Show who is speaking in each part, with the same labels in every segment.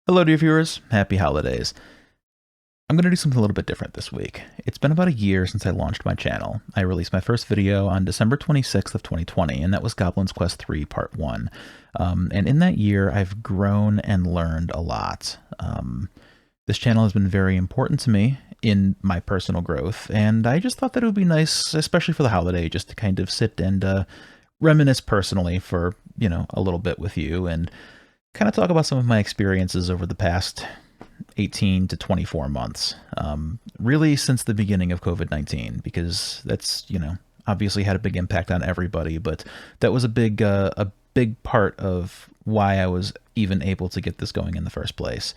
Speaker 1: Hello, dear viewers. Happy holidays. I'm going to do something a little bit different this week. It's been about a year since I launched my channel. I released my first video on December 26th of 2020, and that was Goblin's Quest 3 Part 1. And in that year, I've grown and learned a lot. This channel has been very important to me in my personal growth, and I just thought that it would be nice, especially for the holiday, just to kind of sit and reminisce personally for, a little bit with you and kind of talk about some of my experiences over the past 18 to 24 months, really since the beginning of COVID-19, because that's, obviously had a big impact on everybody, but that was a big part of why I was even able to get this going in the first place.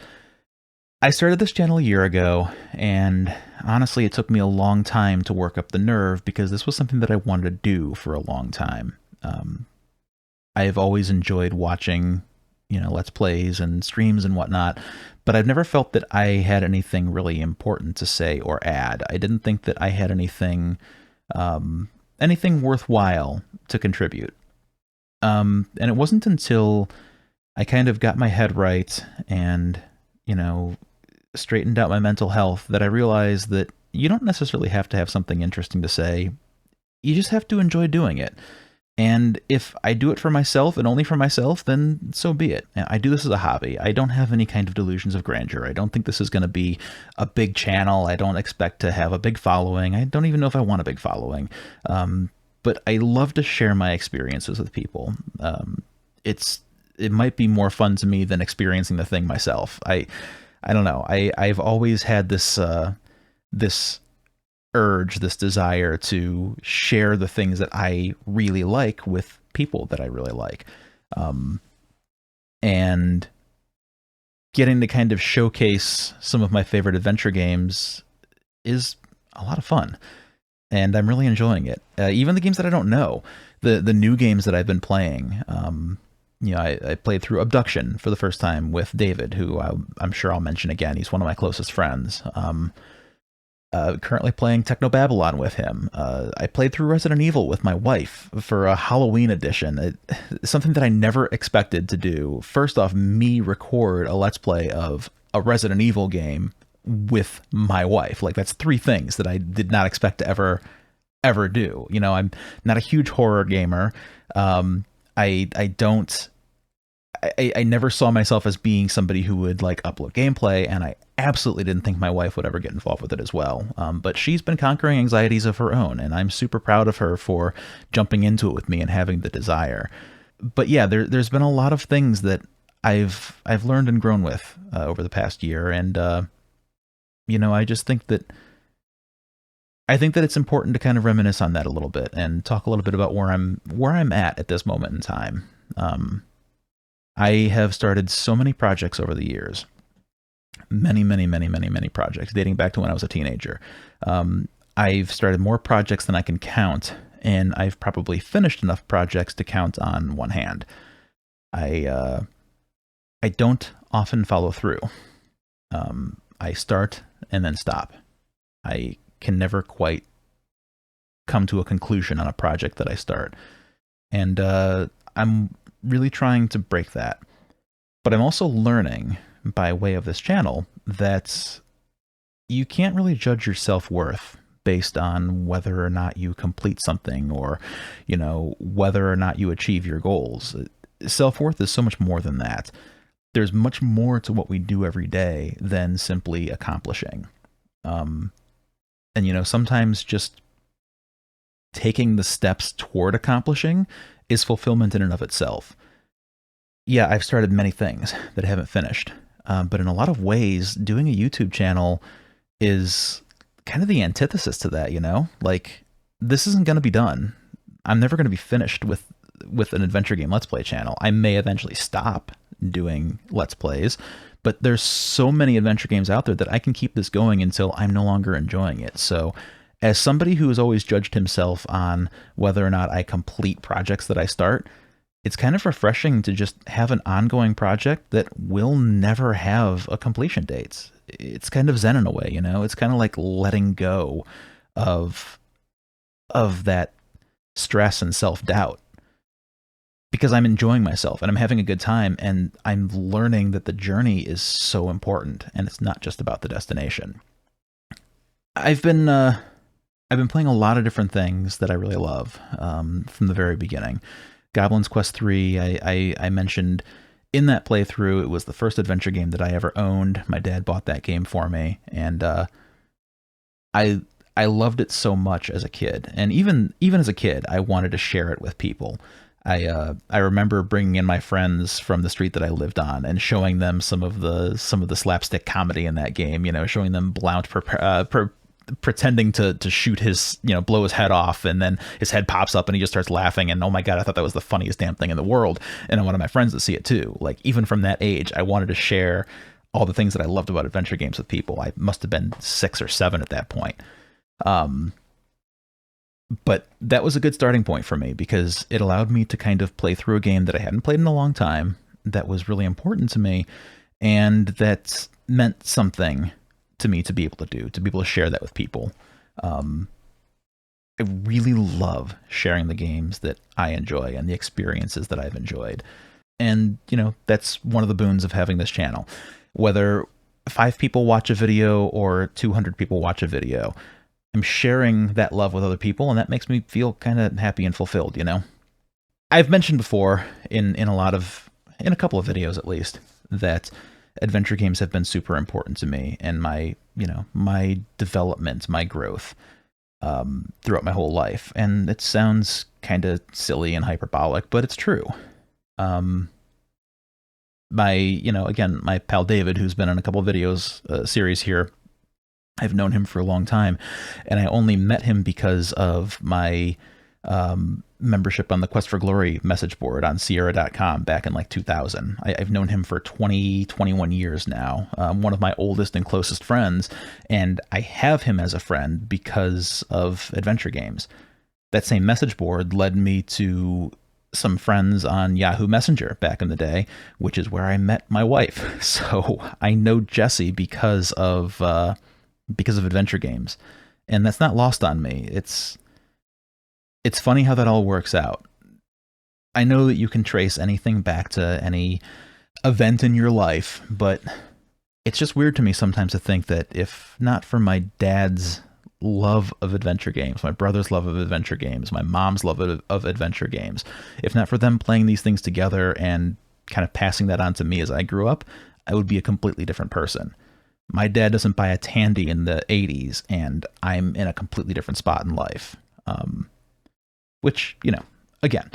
Speaker 1: I started this channel a year ago, and honestly, it took me a long time to work up the nerve because this was something that I wanted to do for a long time. I've always enjoyed watching Let's Plays and streams and whatnot, but I've never felt that I had anything really important to say or add. I didn't think that I had anything worthwhile to contribute. And it wasn't until I kind of got my head right and, straightened out my mental health that I realized that you don't necessarily have to have something interesting to say. You just have to enjoy doing it. And if I do it for myself and only for myself, then so be it. I do this as a hobby. I don't have any kind of delusions of grandeur. I don't think this is going to be a big channel. I don't expect to have a big following. I don't even know if I want a big following. But I love to share my experiences with people. It might be more fun to me than experiencing the thing myself. I don't know. I've always had this urge, this desire to share the things that I really like with people that I really like. And getting to kind of showcase some of my favorite adventure games is a lot of fun. And I'm really enjoying it. Even the games that I don't know, the new games that I've been playing. I played through Abduction for the first time with David, who I'm sure I'll mention again. He's one of my closest friends. Currently playing Technobabylon with him. I played through Resident Evil with my wife for a Halloween edition. Something that I never expected to do. First off, me record a Let's Play of a Resident Evil game with my wife. Like, that's three things that I did not expect to ever do. I'm not a huge horror gamer. I never saw myself as being somebody who would like upload gameplay, and I absolutely didn't think my wife would ever get involved with it as well. But she's been conquering anxieties of her own, and I'm super proud of her for jumping into it with me and having the desire. But yeah, there's been a lot of things that I've learned and grown with over the past year, and I just think that it's important to kind of reminisce on that a little bit and talk a little bit about where I'm at this moment in time. I have started so many projects over the years. Many, many, many, many, many projects dating back to when I was a teenager. I've started more projects than I can count, and I've probably finished enough projects to count on one hand. I don't often follow through. I start and then stop. I can never quite come to a conclusion on a project that I start. And I'm really trying to break that. But I'm also learning, by way of this channel, that you can't really judge your self-worth based on whether or not you complete something or, whether or not you achieve your goals. Self-worth is so much more than that. There's much more to what we do every day than simply accomplishing. And, sometimes just taking the steps toward accomplishing is fulfillment in and of itself. Yeah, I've started many things that I haven't finished. But in a lot of ways, doing a YouTube channel is kind of the antithesis to that, Like, this isn't going to be done. I'm never going to be finished with an adventure game Let's Play channel. I may eventually stop doing Let's Plays, but there's so many adventure games out there that I can keep this going until I'm no longer enjoying it. So, as somebody who has always judged himself on whether or not I complete projects that I start, it's kind of refreshing to just have an ongoing project that will never have a completion date. It's kind of zen in a way, It's kind of like letting go of that stress and self-doubt. because I'm enjoying myself and I'm having a good time, and I'm learning that the journey is so important and it's not just about the destination. I've been playing a lot of different things that I really love from the very beginning. Goblin's Quest 3, I mentioned in that playthrough, it was the first adventure game that I ever owned. My dad bought that game for me, and I loved it so much as a kid, and even as a kid, I wanted to share it with people. I remember bringing in my friends from the street that I lived on and showing them some of the slapstick comedy in that game. You know, showing them Blount pretending to shoot his, blow his head off, and then his head pops up and he just starts laughing, and oh my god, I thought that was the funniest damn thing in the world, and I wanted my friends to see it too. Like, even from that age, I wanted to share all the things that I loved about adventure games with people. I must have been 6 or 7 at that point. But that was a good starting point for me because it allowed me to kind of play through a game that I hadn't played in a long time, that was really important to me, and that meant something to me to be able to do, to be able to share that with people. I really love sharing the games that I enjoy and the experiences that I've enjoyed. And, that's one of the boons of having this channel. Whether 5 people watch a video or 200 people watch a video, I'm sharing that love with other people, and that makes me feel kind of happy and fulfilled, I've mentioned before in a couple of videos at least, that adventure games have been super important to me and my development, my growth throughout my whole life. And it sounds kind of silly and hyperbolic, but it's true. My pal David, who's been in a couple of videos series here, I've known him for a long time, and I only met him because of my membership on the Quest for Glory message board on Sierra.com back in like 2000. I've known him for 21 years now, one of my oldest and closest friends, and I have him as a friend because of adventure games. That same message board led me to some friends on Yahoo Messenger back in the day, which is where I met my wife. So I know Jesse because of adventure games, and that's not lost on me. It's funny how that all works out. I know that you can trace anything back to any event in your life, but it's just weird to me sometimes to think that if not for my dad's love of adventure games, my brother's love of adventure games, my mom's love of adventure games, if not for them playing these things together and kind of passing that on to me as I grew up, I would be a completely different person. My dad doesn't buy a Tandy in the 80s, and I'm in a completely different spot in life. Which, again,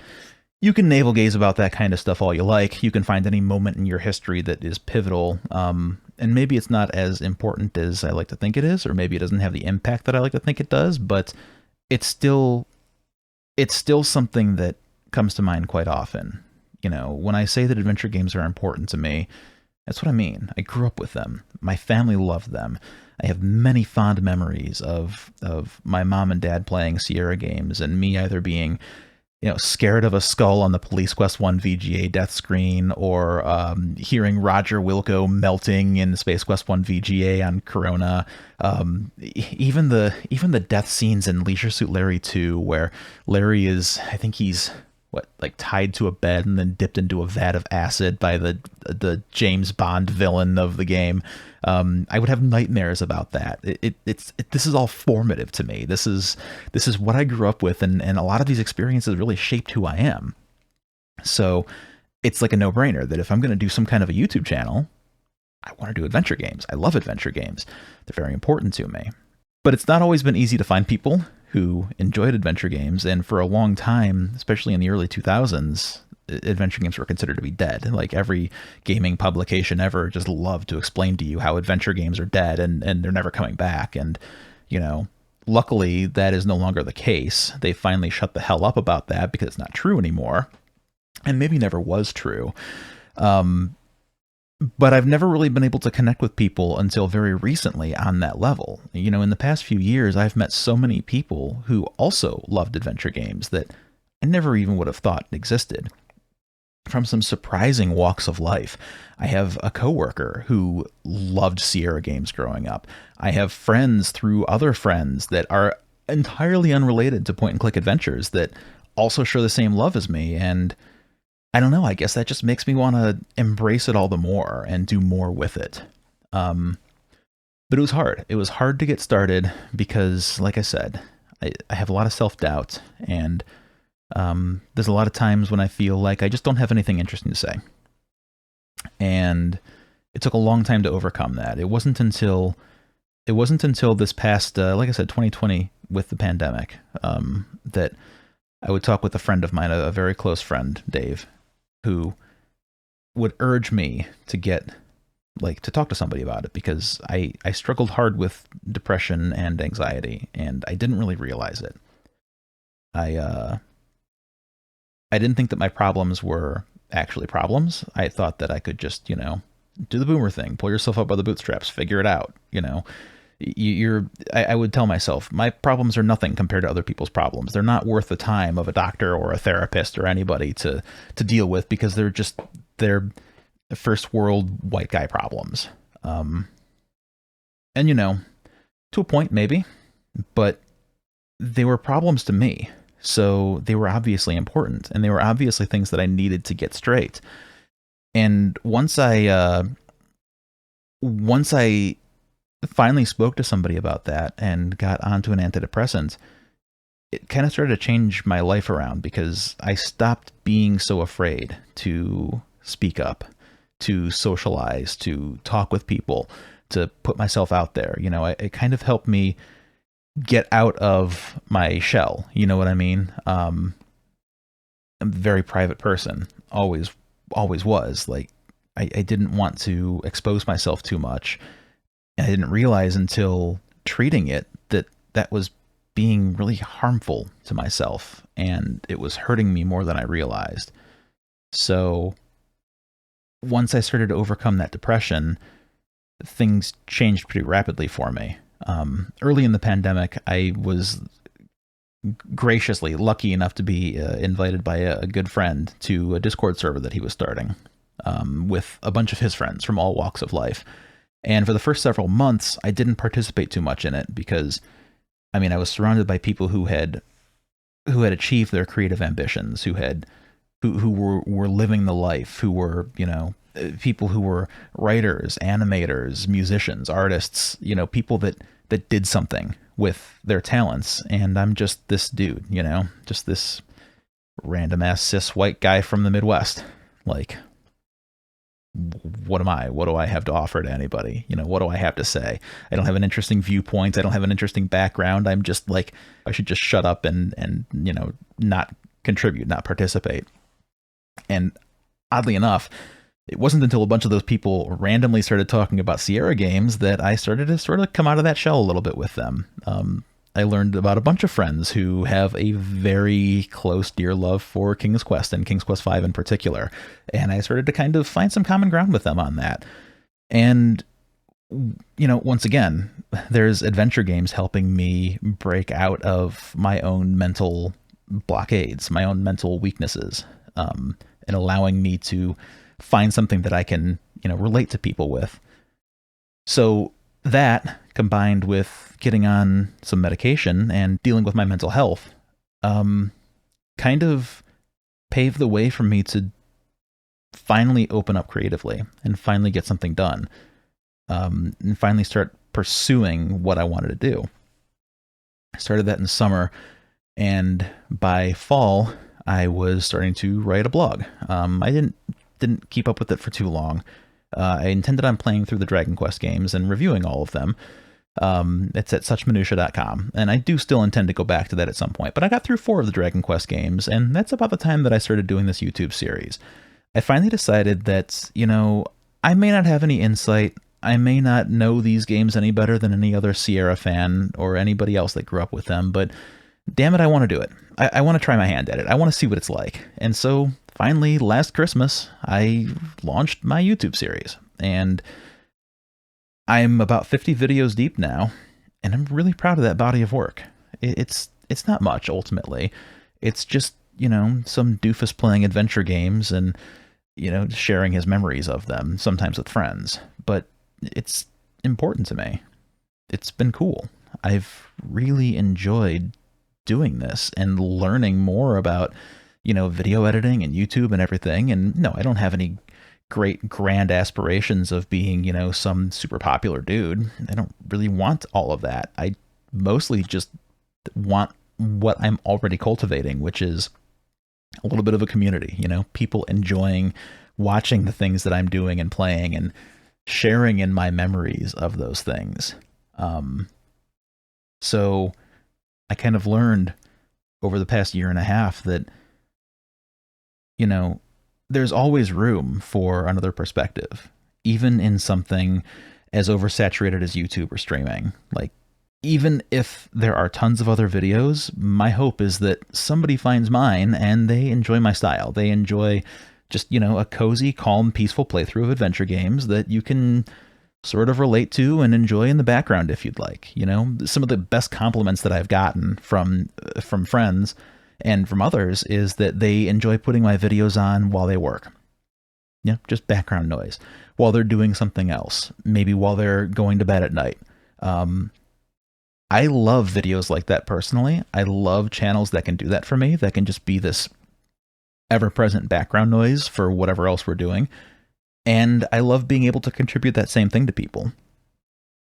Speaker 1: you can navel gaze about that kind of stuff all you like. You can find any moment in your history that is pivotal, and maybe it's not as important as I like to think it is, or maybe it doesn't have the impact that I like to think it does, but it's still something that comes to mind quite often. When I say that adventure games are important to me, that's what I mean. I grew up with them. My family loved them. I have many fond memories of my mom and dad playing Sierra games, and me either being, scared of a skull on the Police Quest 1 VGA death screen, or hearing Roger Wilco melting in Space Quest 1 VGA on Corona. Even the death scenes in Leisure Suit Larry 2, where Larry is, I think he's tied to a bed and then dipped into a vat of acid by the James Bond villain of the game. I would have nightmares about that. This is all formative to me. This is what I grew up with, and a lot of these experiences really shaped who I am. So it's like a no-brainer that if I'm going to do some kind of a YouTube channel, I want to do adventure games. I love adventure games. They're very important to me. But it's not always been easy to find people who enjoyed adventure games, and for a long time, especially in the early 2000s, adventure games were considered to be dead. Like, every gaming publication ever just loved to explain to you how adventure games are dead and they're never coming back. And, luckily that is no longer the case. They finally shut the hell up about that because it's not true anymore, and maybe never was true. But I've never really been able to connect with people until very recently on that level. In the past few years, I've met so many people who also loved adventure games that I never even would have thought existed, from some surprising walks of life. I have a coworker who loved Sierra games growing up. I have friends through other friends that are entirely unrelated to point-and-click adventures that also share the same love as me, and I don't know. I guess that just makes me want to embrace it all the more and do more with it. Um, but it was hard. It was hard to get started because, like I said, I have a lot of self doubt, and there's a lot of times when I feel like I just don't have anything interesting to say. And it took a long time to overcome that. It wasn't until this past, like I said, 2020 with the pandemic, that I would talk with a friend of mine, a very close friend, Dave, who would urge me to get to talk to somebody about it because I struggled hard with depression and anxiety and I didn't really realize it. I I didn't think that my problems were actually problems. I thought that I could just, do the boomer thing, pull yourself up by the bootstraps, figure it out. I would tell myself my problems are nothing compared to other people's problems. They're not worth the time of a doctor or a therapist or anybody to deal with because they're first world white guy problems. And to a point maybe, but they were problems to me. So they were obviously important and they were obviously things that I needed to get straight. And once I finally spoke to somebody about that and got onto an antidepressant, it kind of started to change my life around because I stopped being so afraid to speak up, to socialize, to talk with people, to put myself out there. It kind of helped me get out of my shell. You know what I mean? I'm a very private person, always was. Like, I didn't want to expose myself too much. And I didn't realize until treating it that that was being really harmful to myself and it was hurting me more than I realized. So once I started to overcome that depression, things changed pretty rapidly for me. Early in the pandemic, I was graciously lucky enough to be invited by a good friend to a Discord server that he was starting, with a bunch of his friends from all walks of life. And for the first several months, I didn't participate too much in it because, I was surrounded by people who had achieved their creative ambitions, who were living the life, who were, people who were writers, animators, musicians, artists, people that did something with their talents. And I'm just this dude, just this random ass cis white guy from the Midwest. Like, what am I? What do I have to offer to anybody? What do I have to say? I don't have an interesting viewpoint. I don't have an interesting background. I'm just like, I should just shut up and not contribute, not participate. And oddly enough, it wasn't until a bunch of those people randomly started talking about Sierra games that I started to sort of come out of that shell a little bit with them. I learned about a bunch of friends who have a very close, dear love for King's Quest and King's Quest V in particular. And I started to kind of find some common ground with them on that. And, once again, there's adventure games helping me break out of my own mental blockades, my own mental weaknesses, and allowing me to find something that I can, relate to people with. So that, combined with getting on some medication and dealing with my mental health, kind of paved the way for me to finally open up creatively and finally get something done, and finally start pursuing what I wanted to do. I started that in summer, and by fall, I was starting to write a blog. I didn't keep up with it for too long. I intended on playing through the Dragon Quest games and reviewing all of them. It's at suchminutia.com, and I do still intend to go back to that at some point. But I got through 4 of the Dragon Quest games, and that's about the time that I started doing this YouTube series. I finally decided that, I may not have any insight. I may not know these games any better than any other Sierra fan or anybody else that grew up with them, but damn it, I want to do it. I want to try my hand at it. I want to see what it's like. And so finally, last Christmas, I launched my YouTube series. And I'm about 50 videos deep now, and I'm really proud of that body of work. It's not much, ultimately. It's just, some doofus playing adventure games and, sharing his memories of them, sometimes with friends. But it's important to me. It's been cool. I've really enjoyed doing this and learning more about video editing and YouTube and everything. And no, I don't have any great grand aspirations of being, some super popular dude. I don't really want all of that. I mostly just want what I'm already cultivating, which is a little bit of a community, people enjoying watching the things that I'm doing and playing and sharing in my memories of those things. So I kind of learned over the past year and a half that, there's always room for another perspective, even in something as oversaturated as YouTube or streaming. Like, even if there are tons of other videos, my hope is that somebody finds mine and they enjoy my style. They enjoy just, a cozy, calm, peaceful playthrough of adventure games that you can sort of relate to and enjoy in the background if you'd like. Some of the best compliments that I've gotten from friends and from others is that they enjoy putting my videos on while they work. Just background noise while they're doing something else, maybe while they're going to bed at night. I love videos like that personally. I love channels that can do that for me, that can just be this ever-present background noise for whatever else we're doing. And I love being able to contribute that same thing to people.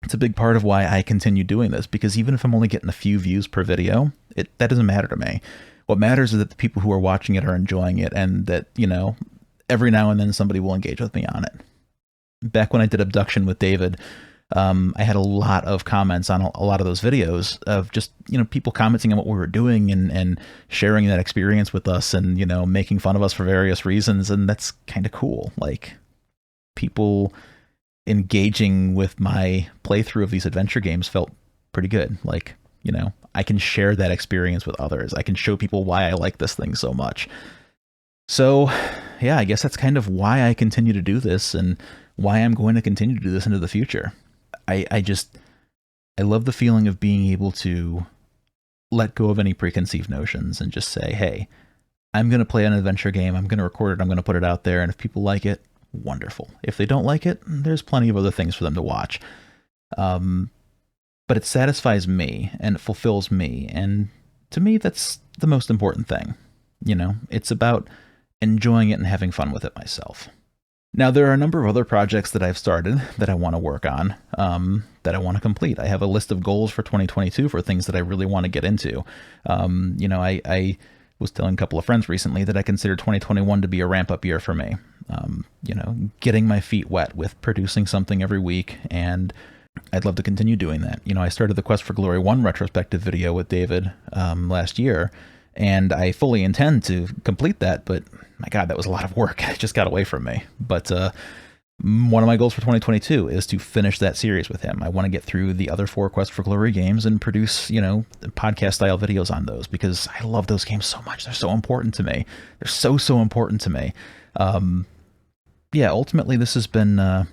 Speaker 1: It's a big part of why I continue doing this, because even if I'm only getting a few views per video, that doesn't matter to me. What matters is that the people who are watching it are enjoying it, and that, every now and then somebody will engage with me on it. Back when I did Abduction with David, I had a lot of comments on a lot of those videos of just, people commenting on what we were doing and sharing that experience with us and, making fun of us for various reasons. And that's kind of cool. Like, people engaging with my playthrough of these adventure games felt pretty good. Like, I can share that experience with others. I can show people why I like this thing so much. So, yeah, I guess that's kind of why I continue to do this and why I'm going to continue to do this into the future. I love the feeling of being able to let go of any preconceived notions and just say, hey, I'm going to play an adventure game. I'm going to record it. I'm going to put it out there. And if people like it, wonderful. If they don't like it, there's plenty of other things for them to watch. But it satisfies me and it fulfills me. And to me, that's the most important thing. It's about enjoying it and having fun with it myself. Now, there are a number of other projects that I've started that I want to work on, that I want to complete. I have a list of goals for 2022 for things that I really want to get into. I was telling a couple of friends recently that I consider 2021 to be a ramp-up year for me. Getting my feet wet with producing something every week, and I'd love to continue doing that. I started the Quest for Glory 1 retrospective video with David last year, and I fully intend to complete that, but my God, that was a lot of work. It just got away from me. But one of my goals for 2022 is to finish that series with him. I want to get through the other 4 Quest for Glory games and produce, podcast-style videos on those, because I love those games so much. They're so important to me. They're so important to me. Ultimately, this has been a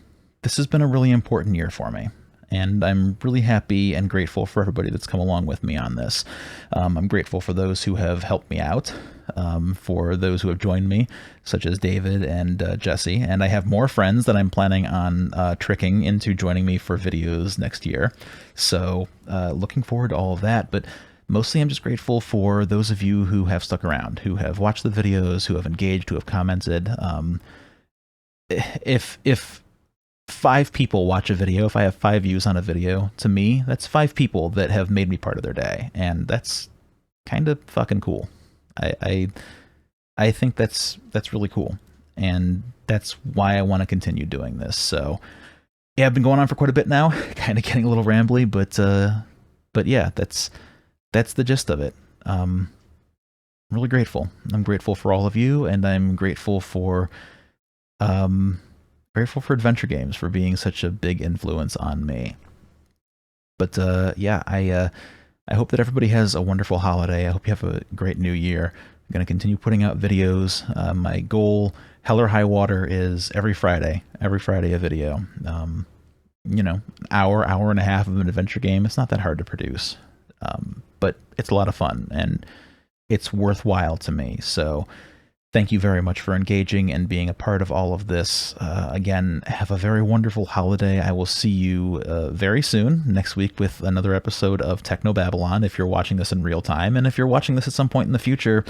Speaker 1: really important year for me. And I'm really happy and grateful for everybody that's come along with me on this. I'm grateful for those who have helped me out, for those who have joined me, such as David and Jesse. And I have more friends that I'm planning on tricking into joining me for videos next year. So looking forward to all of that. But mostly I'm just grateful for those of you who have stuck around, who have watched the videos, who have engaged, who have commented. If 5 people watch a video, if I have 5 views on a video, to me, that's 5 people that have made me part of their day. And that's kind of fucking cool. I think that's really cool. And that's why I want to continue doing this. So yeah, I've been going on for quite a bit now, kind of getting a little rambly, but yeah, that's the gist of it. I'm really grateful. I'm grateful for all of you, and I'm grateful for adventure games for being such a big influence on me. But yeah, I hope that everybody has a wonderful holiday. I hope you have a great new year. I'm going to continue putting out videos. My goal, hell or high water, is every Friday a video. Hour and a half of an adventure game. It's not that hard to produce, but it's a lot of fun and it's worthwhile to me. So thank you very much for engaging and being a part of all of this. Again, have a very wonderful holiday. I will see you very soon next week with another episode of Techno Babylon if you're watching this in real time. And if you're watching this at some point in the future,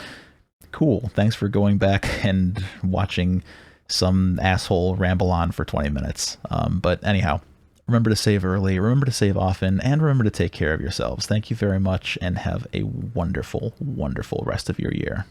Speaker 1: Cool. Thanks for going back and watching some asshole ramble on for 20 minutes. But anyhow, remember to save early, remember to save often, and remember to take care of yourselves. Thank you very much, and have a wonderful, wonderful rest of your year.